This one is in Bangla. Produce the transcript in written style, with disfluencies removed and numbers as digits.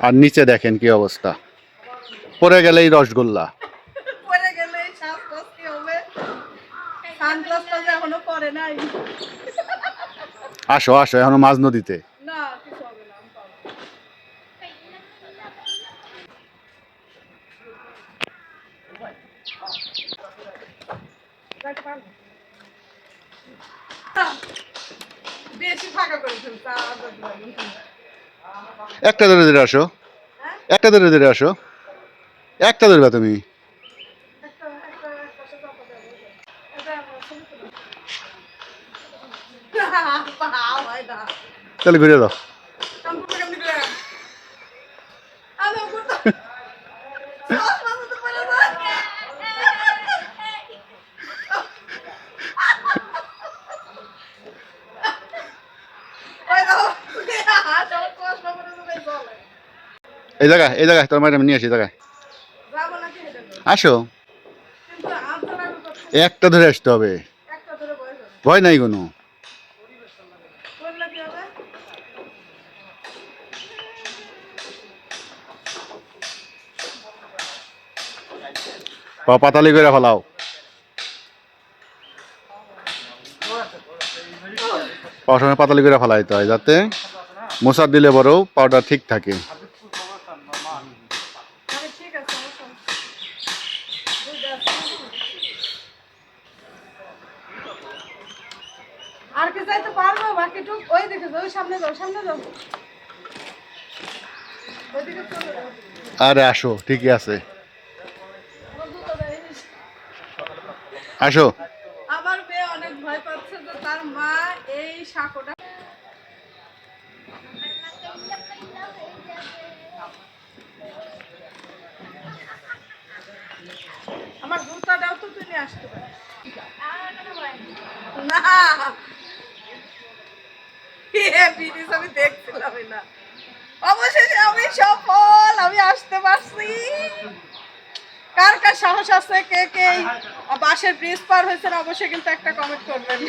আর নিচে দেখেন কি অবস্থা, পড়ে গেলেই রসগোল্লা। আসো আসো, এখনো মাঝ নদীতে। একটা ধরে ধরে আসো, একটা ধরে ধরে আসো, একটা ধরবা তুমি। তাহলে ঘুরে দাও। এই জায়গায় তোর মায়ের আমি নিয়ে আসি, এই জায়গায় আসো। একটা ধরে আসতে হবে, ভয় নাই কোনো। পাতালি করে ফেলাও, পাওয়ার সময় পাতালি করে ফেলাইতে হয় যাতে মশার দিলে বড় পাউডার ঠিক থাকে। আর কি যাইতে পারবো বাকিটুক? ওই দিকে যাও, সামনে যাও, সামনে যাও, ওইদিকে চলে যাও। আরে আসো, ঠিকই আছে, আসো। আমার মেয়ে অনেক ভয় পাচ্ছে যে তার মা এই সাঁকোটা। আমার জুতাটাও তো তুই নিয়ে আসতে পারিস না। আমি দেখছিলাম না, অবশেষে আমি সফল, আমি আসতে পারছি। কার কার সাহস আছে, কে কে বাঁশের ব্রিজ পার হয়েছেন অবশ্যই কিন্তু একটা কমেন্ট করবেন।